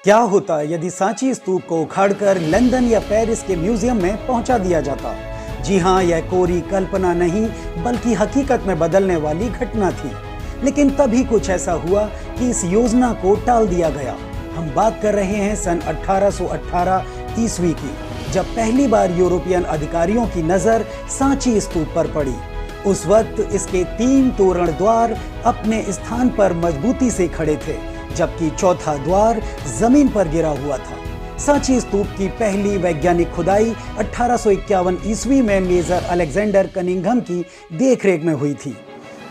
क्या होता यदि सांची स्तूप को उखाड़कर लंदन या पेरिस के म्यूजियम में पहुंचा दिया जाता? जी हाँ, यह कोरी कल्पना नहीं बल्कि हकीकत में बदलने वाली घटना थी। लेकिन तभी कुछ ऐसा हुआ कि इस योजना को टाल दिया गया। हम बात कर रहे हैं सन 1818 ईस्वी की, जब पहली बार यूरोपियन अधिकारियों की नजर सांची स्तूप पर पड़ी। उस वक्त इसके 3 तोरण द्वार अपने स्थान पर मजबूती से खड़े थे, जबकि चौथा द्वार जमीन पर गिरा हुआ था। सांची स्तूप की पहली वैज्ञानिक खुदाई 1851 ईस्वी में मेजर अलेक्जेंडर कनिंघम की देखरेख में हुई थी,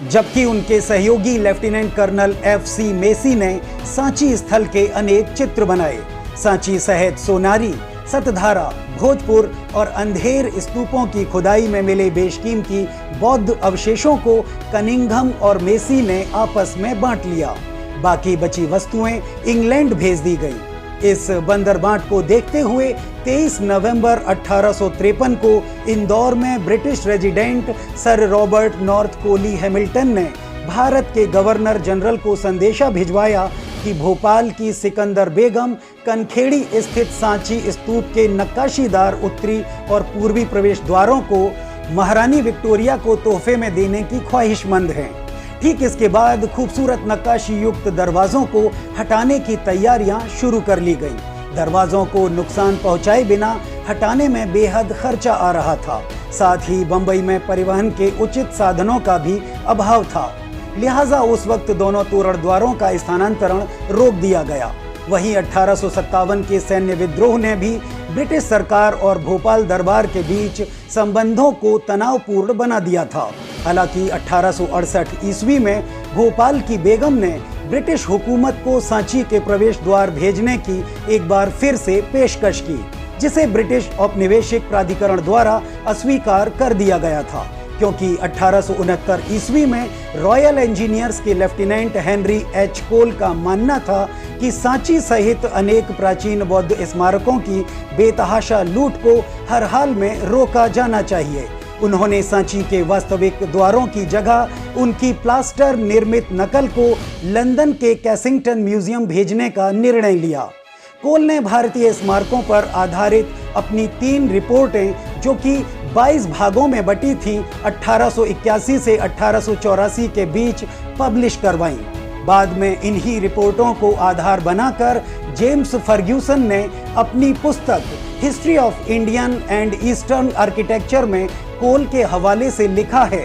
जबकि उनके सहयोगी लेफ्टिनेंट कर्नल FC मेसी ने सांची स्थल के अनेक चित्र बनाए। सांची सहित सोनारी, सतधारा, भोजपुर और अंधेर स्तूपों की खुदाई में मिले बेशकीमती बौद्ध अवशेषों को कनिंघम और मेसी ने आपस में बांट लिया। बाकी बची वस्तुएं इंग्लैंड भेज दी गई। इस बंदरबांट को देखते हुए 23 नवंबर 1853 को इंदौर में British resident sir Robert North Collie Hamilton ने भारत के गवर्नर जनरल को संदेशा भिजवाया कि भोपाल की सिकंदर बेगम कनखेड़ी स्थित सांची स्तूप के नक्काशीदार उत्तरी और पूर्वी प्रवेश द्वारों को महारानी विक्टोरिया को तोहफे में देने की ख्वाहिशमंद हैं। ठीक इसके बाद खूबसूरत नक्काशी युक्त दरवाजों को हटाने की तैयारियां शुरू कर ली गई। दरवाजों को नुकसान पहुंचाए बिना हटाने में बेहद खर्चा आ रहा था। साथ ही बंबई में परिवहन के उचित साधनों का भी अभाव था, लिहाजा उस वक्त दोनों तोरण द्वारों का स्थानांतरण रोक दिया गया। वहीं 1857 के सैन्य विद्रोह ने भी ब्रिटिश सरकार और भोपाल दरबार के बीच संबंधों को तनावपूर्ण बना दिया था। हालांकि 1868 ईस्वी में भोपाल की बेगम ने ब्रिटिश हुकूमत को सांची के प्रवेश द्वार भेजने की एक बार फिर से पेशकश की, जिसे ब्रिटिश औपनिवेशिक प्राधिकरण द्वारा अस्वीकार कर दिया गया था, क्योंकि 1869 ईस्वी में रॉयल इंजीनियर्स के लेफ्टिनेंट हेनरी H कोल का मानना था कि सांची सहित अनेक प्राचीन बौद्ध स्मारकों की बेतहाशा लूट को हर हाल में रोका जाना चाहिए। उन्होंने सांची के वास्तविक द्वारों की जगह उनकी प्लास्टर निर्मित नकल को लंदन के कैसिंगटन म्यूजियम भेजने का निर्णय लिया। कोल ने भारतीय स्मारकों पर आधारित अपनी 3 रिपोर्टें, जो कि 22 भागों में बटी थीं, 1881 से 1884 के बीच पब्लिश करवाईं। बाद में इन्हीं रिपोर्टों को आधार बनाकर जेम्स फर्ग्यूसन ने अपनी पुस्तक history of Indian and eastern architecture में कोल के हवाले से लिखा है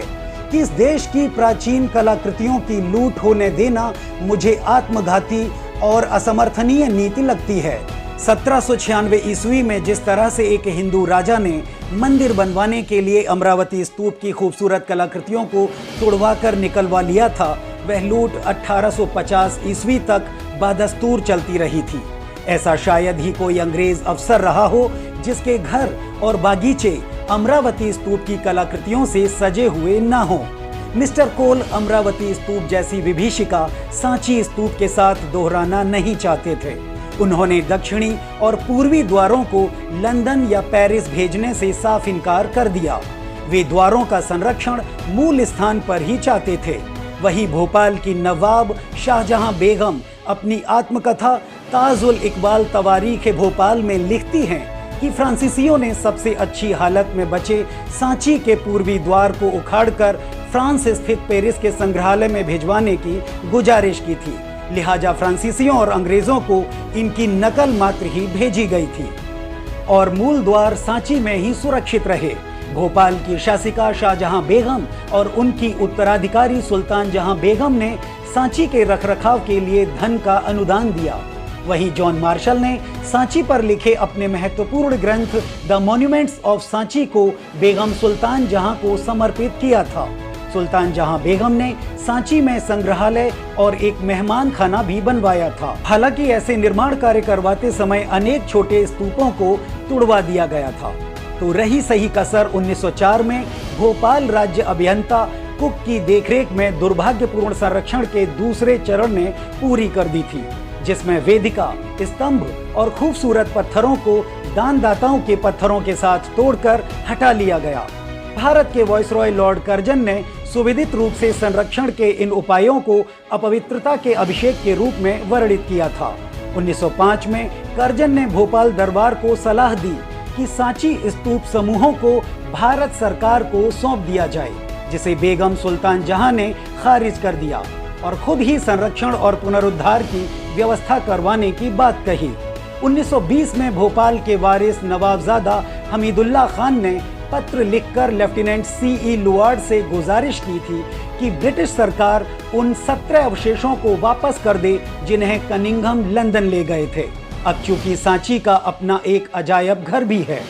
कि इस देश की प्राचीन कलाकृतियों की लूट होने देना मुझे आत्मघाती और असमर्थनीय नीति लगती है। 1796 ईस्वी में जिस तरह से एक हिंदू राजा ने मंदिर बनवाने के लिए अमरावती स्तूप की खूबसूरत कलाकृतियों को तोड़वाकर निकलवा लिया था, वह लूट 1850 ईस्वी तक बदस्तूर चलती रही थी। ऐसा शायद ही कोई अंग्रेज अफसर रहा हो जिसके घर और बागीचे अमरावती स्तूप की कलाकृतियों से सजे हुए न हो। मिस्टर कोल अमरावती स्तूप जैसी विभीषिका सांची स्तूप के साथ दोहराना नहीं चाहते थे। उन्होंने दक्षिणी और पूर्वी द्वारों को लंदन या पेरिस भेजने से साफ इनकार कर दिया। वे द्वारों का संरक्षण मूल स्थान पर ही चाहते थे। वहीं भोपाल की नवाब शाहजहां बेगम अपनी आत्मकथा ताजुल इकबाल तवारीख भोपाल में लिखती हैं कि फ्रांसीसियों ने सबसे अच्छी हालत में बचे सांची के पूर्वी द्वार को उखाड़कर फ्रांस स्थित पेरिस के संग्रहालय में भिजवाने की गुजारिश की थी। लिहाजा फ्रांसीसियों और अंग्रेजों को इनकी नकल मात्र ही भेजी गई थी और मूल द्वार सांची में ही सुरक्षित रहे। भोपाल की शासिका शाहजहां बेगम और उनकी उत्तराधिकारी सुल्तान जहां बेगम ने सांची के रखरखाव के लिए धन का अनुदान दिया। वहीं जॉन मार्शल ने सांची पर लिखे अपने महत्वपूर्ण ग्रंथ द मॉन्यूमेंट्स ऑफ सांची को बेगम सुल्तान जहां को समर्पित किया था। सुल्तान जहां बेगम ने सांची में संग्रहालय और एक मेहमान खाना भी बनवाया था। हालांकि ऐसे निर्माण कार्य करवाते समय अनेक छोटे स्तूपों को तुड़वा दिया गया था। तो रही सही कसर 1904 में भोपाल राज्य अभियंता कुक की देखरेख में दुर्भाग्यपूर्ण संरक्षण के दूसरे चरण ने पूरी कर दी थी, जिसमें वेदिका, स्तंभ और खूबसूरत पत्थरों को दानदाताओं के पत्थरों के साथ तोड़कर हटा लिया गया। भारत के वायसरॉय लॉर्ड कर्जन ने सुविदित रूप से संरक्षण के इन उपायों को अपवित्रता के अभिषेक के रूप में वर्णित किया था। 1905 में करजन ने भोपाल दरबार को सलाह दी कि सांची स्तूप समूहों को भारत सरकार को सौंप दिया जाए, जिसे बेगम सुल्तान जहां ने खारिज कर दिया और खुद ही संरक्षण और पुनरुद्धार की व्यवस्था करवाने की बात कही। 1920 में भोपाल के वारिस नवाबजादा हमीदुल्लाह खान ने पत्र लिखकर लेफ्टिनेंट C.E. लुआर्ड से गुजारिश की थी कि ब्रिटिश सरकार उन 17 अवशेषों को वापस कर दे जिन्हें कनिंघम लंदन ले गए थे। अब चूंकि सांची का अपना एक अजायब घर भी है,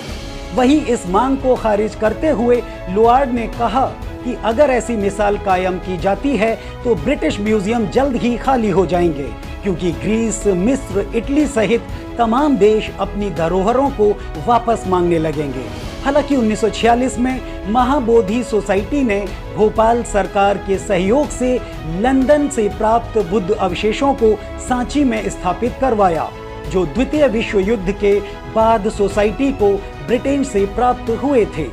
वहीं इस मांग को खारिज करते हुए लुआर्ड ने कहा कि अगर ऐसी मिसाल कायम की जाती है तो ब्रिटिश म्यूजियम जल्द ही खाली हो जाएंगे, क्योंकि ग्रीस, मिस्र, इटली सहित तमाम देश अपनी धरोहरों को वापस मांगने लगेंगे। हालांकि 1946 में महाबोधि सोसाइटी ने भोपाल सरकार के सहयोग से लंदन से प्राप्त बुद्ध अवशेषों को सांची में स्थापित करवाया, जो द्वितीय विश्व युद्ध के बाद सोसाइटी को ब्रिटेन से प्राप्त हुए थे।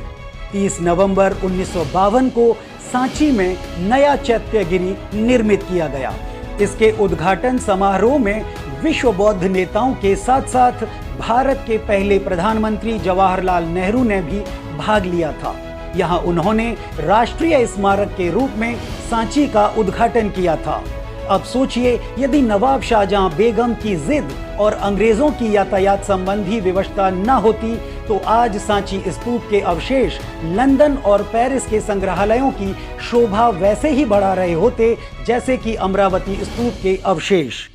30 नवंबर 1952 को सांची में नया चैत्यगिरी निर्मित किया गया। इसके उद्घाटन समारोह में विश्व बौद्ध नेताओं के साथ साथ भारत के पहले प्रधानमंत्री जवाहरलाल नेहरू ने भी भाग लिया था। यहाँ उन्होंने राष्ट्रीय स्मारक के रूप में सांची का उद्घाटन किया था। अब सोचिए, यदि नवाब शाहजहां बेगम की जिद और अंग्रेजों की यातायात संबंधी व्यवस्था न होती तो आज सांची स्तूप के अवशेष लंदन और पेरिस के संग्रहालयों की शोभा वैसे ही बढ़ा रहे होते जैसे कि अमरावती स्तूप के अवशेष।